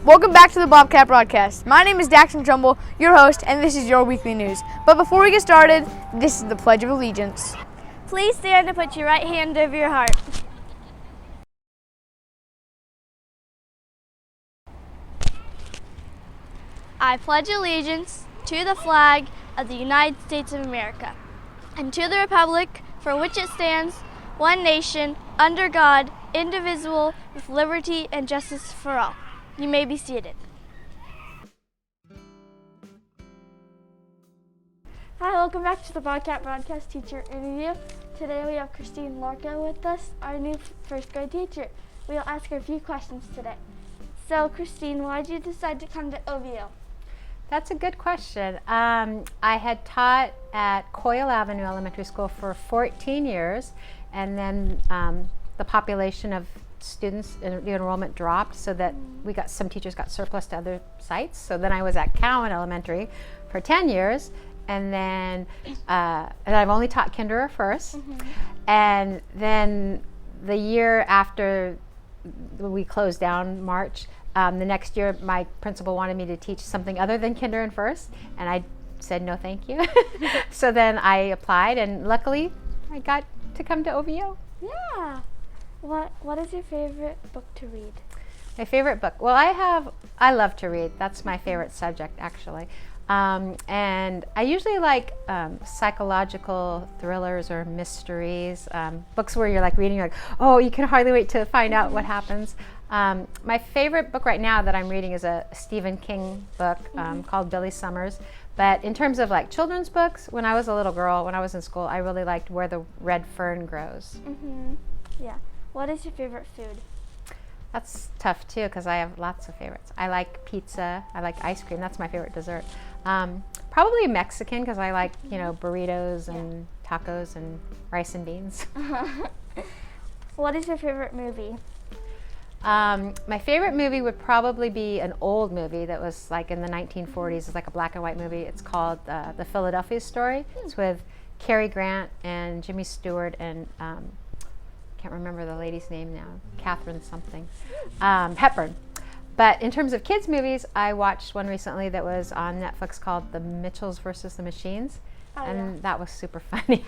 Welcome back to the Bobcat Broadcast. My name is Daxton Trumbull, your host, and this is your weekly news. But before we get started, this is the Pledge of Allegiance. Please stand and put your right hand over your heart. I pledge allegiance to the flag of the United States of America and to the republic for which it stands, one nation, under God, indivisible, with liberty and justice for all. You may be seated. Hi, welcome back to the Bobcat Broadcast teacher interview. Today we have Christine Larko with us, our new first grade teacher. We'll ask her a few questions today. So Christine, why did you decide to come to OVO? That's a good question. I had taught at Coyle Avenue Elementary School for 14 years, and then the population of students, the enrollment dropped, so that some teachers got surplus to other sites. So then I was at Cowan Elementary for 10 years, and then and I've only taught kinder or first. And then the year after we closed down, March, the next year my principal wanted me to teach something other than kinder and first, and I said no thank you. So then I applied, and luckily I got to come to OVO. Yeah. What is your favorite book to read? My favorite book? Well, I love to read. That's my favorite subject, actually. And I usually like psychological thrillers or mysteries, books where you're like reading, you're like, oh, you can hardly wait to find out what happens. My favorite book right now that I'm reading is a Stephen King book called Billy Summers. But in terms of like children's books, when I was a little girl, when I was in school, I really liked Where the Red Fern Grows. Yeah. What is your favorite food? That's tough too, because I have lots of favorites. I like pizza. I like ice cream. That's my favorite dessert. Probably Mexican, because I like burritos and tacos and rice and beans. What is your favorite movie? My favorite movie would probably be an old movie that was like in the 1940s. It's like a black and white movie. It's called The Philadelphia Story. It's with Cary Grant and Jimmy Stewart and can't remember the lady's name now, Catherine something, Hepburn. But in terms of kids' movies, I watched one recently that was on Netflix called The Mitchells versus the Machines, and that was super funny.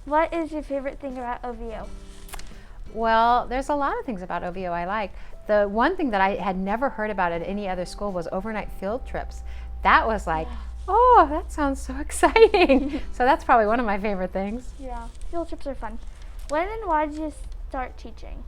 What is your favorite thing about OVO? Well, there's a lot of things about OVO I like. The one thing that I had never heard about at any other school was overnight field trips. That was like, oh, that sounds so exciting. So that's probably one of my favorite things. Yeah, field trips are fun. When and why did you start teaching?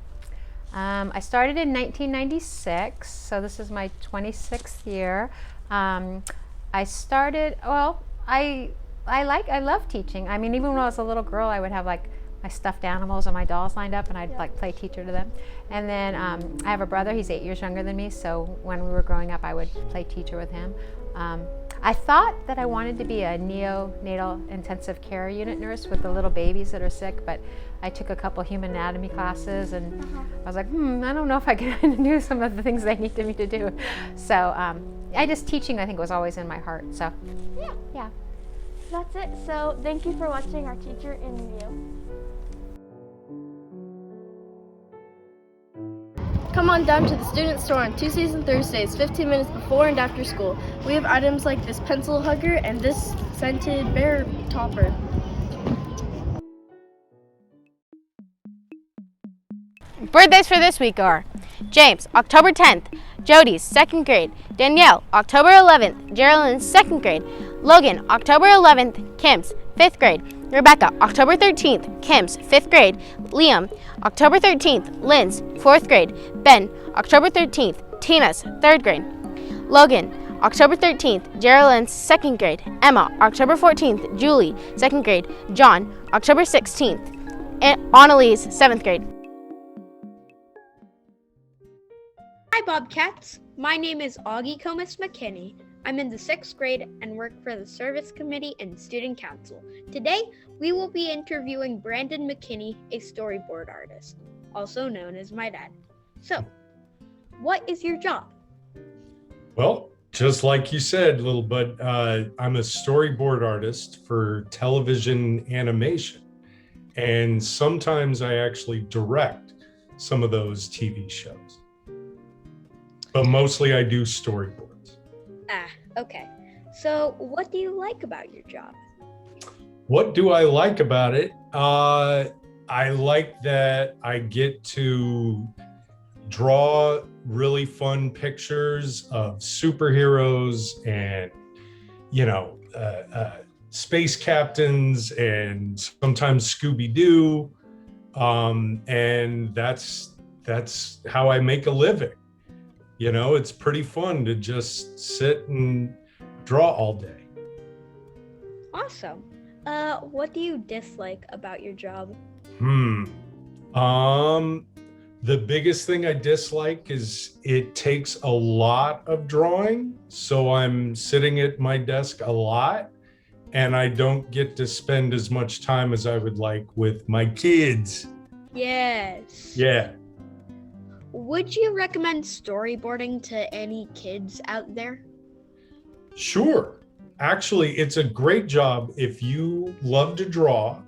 I started in 1996, so this is my 26th year. I started, well, I love teaching. I mean, even when I was a little girl, I would have like my stuffed animals and my dolls lined up, and I'd like play teacher to them. And then I have a brother, he's 8 years younger than me, so when we were growing up, I would play teacher with him. I thought that I wanted to be a neonatal intensive care unit nurse with the little babies that are sick, but I took a couple human anatomy classes, and I was like, I don't know if I can do some of the things they needed me to do. So teaching, I think, was always in my heart. So yeah. That's it. So thank you for watching our teacher interview. Come on down to the student store on Tuesdays and Thursdays, 15 minutes before and after school. We have items like this pencil hugger and this scented bear topper. Birthdays for this week are James, October 10th, Jody's 2nd grade, Danielle, October 11th, Geraldine's 2nd grade, Logan, October 11th, Kim's 5th grade, Rebecca, October 13th, Kim's 5th grade, Liam, October 13th, Lynn's 4th grade, Ben, October 13th, Tina's 3rd grade, Logan, October 13th, Geraldine's 2nd grade, Emma, October 14th, Julie, 2nd grade, John, October 16th, and Annalise, 7th grade. Hi Bobcats, my name is Augie Comas McKinney. I'm in the 6th grade and work for the Service Committee and Student Council. Today, we will be interviewing Brandon McKinney, a storyboard artist, also known as my dad. So, what is your job? Well, just like you said, little bud, I'm a storyboard artist for television animation. And sometimes I actually direct some of those TV shows. but mostly I do storyboards. Okay. So, what do you like about your job? What do I like about it? I like that I get to draw really fun pictures of superheroes and, space captains and sometimes Scooby-Doo. And that's how I make a living. It's pretty fun to just sit and draw all day. Awesome. What do you dislike about your job? The biggest thing I dislike is it takes a lot of drawing. So I'm sitting at my desk a lot and I don't get to spend as much time as I would like with my kids. Yes. Yeah. Would you recommend storyboarding to any kids out there? Sure. Actually, it's a great job if you love to draw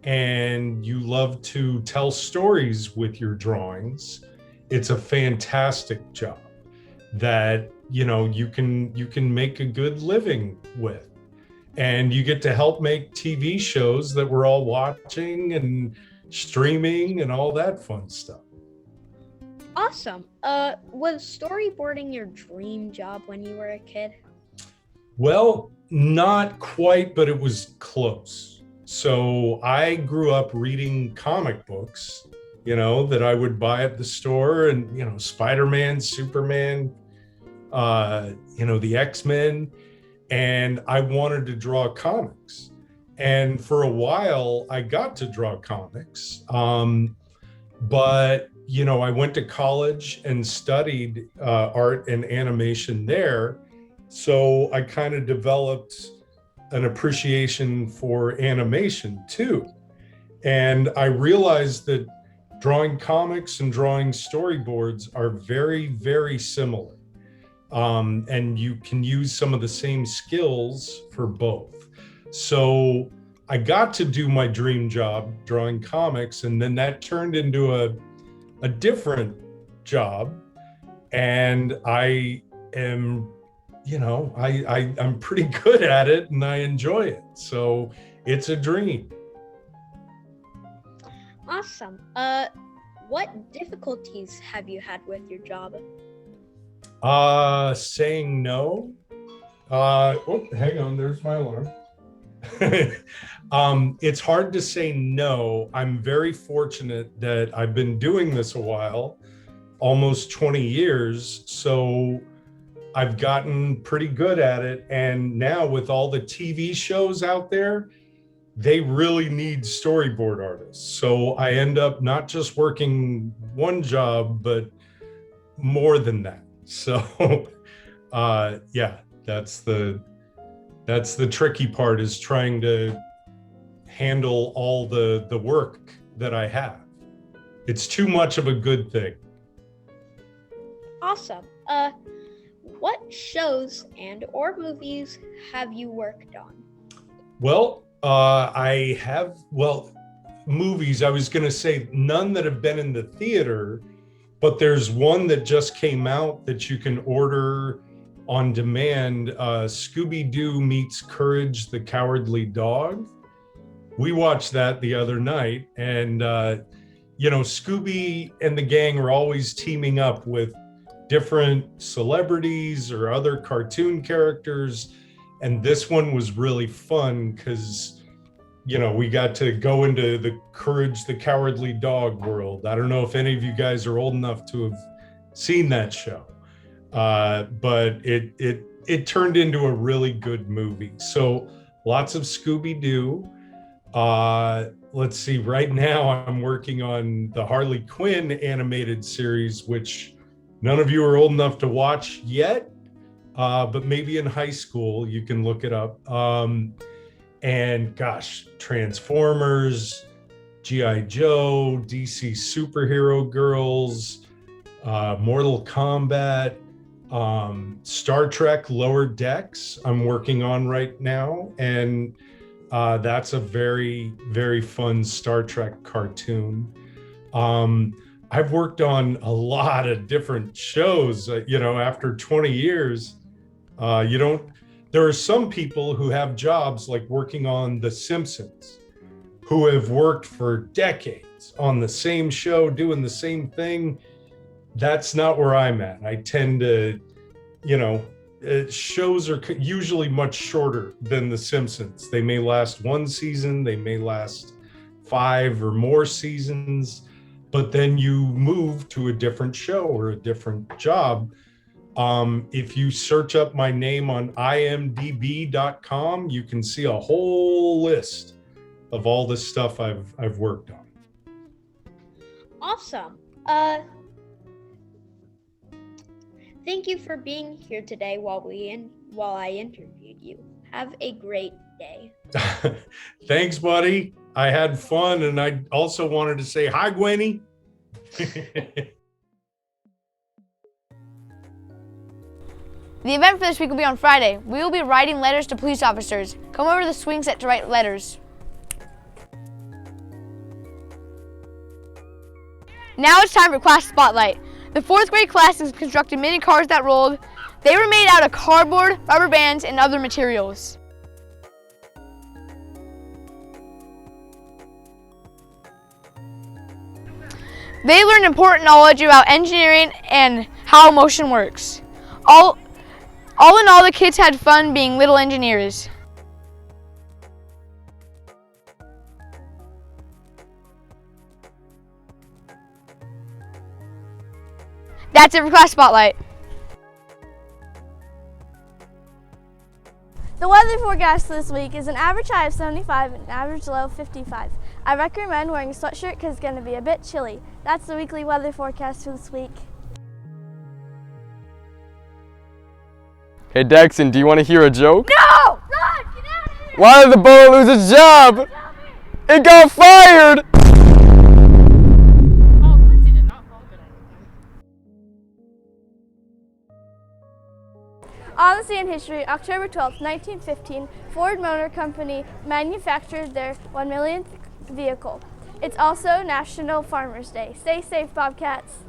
and you love to tell stories with your drawings. It's a fantastic job that you can make a good living with, and you get to help make TV shows that we're all watching and streaming and all that fun stuff. Awesome. Was storyboarding your dream job when you were a kid? Well, not quite, but it was close. So I grew up reading comic books, that I would buy at the store, and, Spider-Man, Superman, the X-Men, and I wanted to draw comics. And for a while, I got to draw comics. But, I went to college and studied art and animation there. So I kind of developed an appreciation for animation too. And I realized that drawing comics and drawing storyboards are very, very similar. And you can use some of the same skills for both. So I got to do my dream job drawing comics, and then that turned into a different job. And I am I'm pretty good at it and I enjoy it. So it's a dream. Awesome. What difficulties have you had with your job? Saying no. Hang on, there's my alarm. It's hard to say no. I'm very fortunate that I've been doing this a while, almost 20 years. So I've gotten pretty good at it. And now with all the TV shows out there, they really need storyboard artists. So I end up not just working one job, but more than that. So that's the tricky part, is trying to handle all the work that I have. It's too much of a good thing. Awesome. What shows and or movies have you worked on? Well, movies, I was going to say none that have been in the theater, but there's one that just came out that you can order on demand, Scooby-Doo meets Courage the Cowardly Dog. We watched that the other night, and Scooby and the gang are always teaming up with different celebrities or other cartoon characters. And this one was really fun because, we got to go into the Courage the Cowardly Dog world. I don't know if any of you guys are old enough to have seen that show, but it turned into a really good movie. So lots of Scooby-Doo. Let's see, right now I'm working on the Harley Quinn animated series, which none of you are old enough to watch yet, but maybe in high school you can look it up. And gosh, Transformers, G.I. Joe, DC Superhero Girls, Mortal Kombat, Star Trek Lower Decks I'm working on right now. And that's a very, very fun Star Trek cartoon. I've worked on a lot of different shows. After 20 years, there are some people who have jobs like working on The Simpsons, who have worked for decades on the same show, doing the same thing. That's not where I'm at. I tend to, shows are usually much shorter than The Simpsons. They may last one season, they may last 5 or more seasons, but then you move to a different show or a different job. If you search up my name on imdb.com, you can see a whole list of all the stuff I've worked on. Awesome. Thank you for being here today while I interviewed you. Have a great day. Thanks, buddy. I had fun, and I also wanted to say hi, Gwenny. The event for this week will be on Friday. We will be writing letters to police officers. Come over to the swing set to write letters. Now it's time for class spotlight. The 4th grade class has constructed mini cars that rolled. They were made out of cardboard, rubber bands, and other materials. They learned important knowledge about engineering and how motion works. All in all, the kids had fun being little engineers. That's it for Class Spotlight. The weather forecast this week is an average high of 75 and an average low of 55. I recommend wearing a sweatshirt because it's going to be a bit chilly. That's the weekly weather forecast for this week. Hey Daxon, do you want to hear a joke? No! Run! Get out of here! Why did the boy lose his job? It got fired! On this day in history, October 12, 1915, Ford Motor Company manufactured their 1 millionth vehicle. It's also National Farmers Day. Stay safe, Bobcats.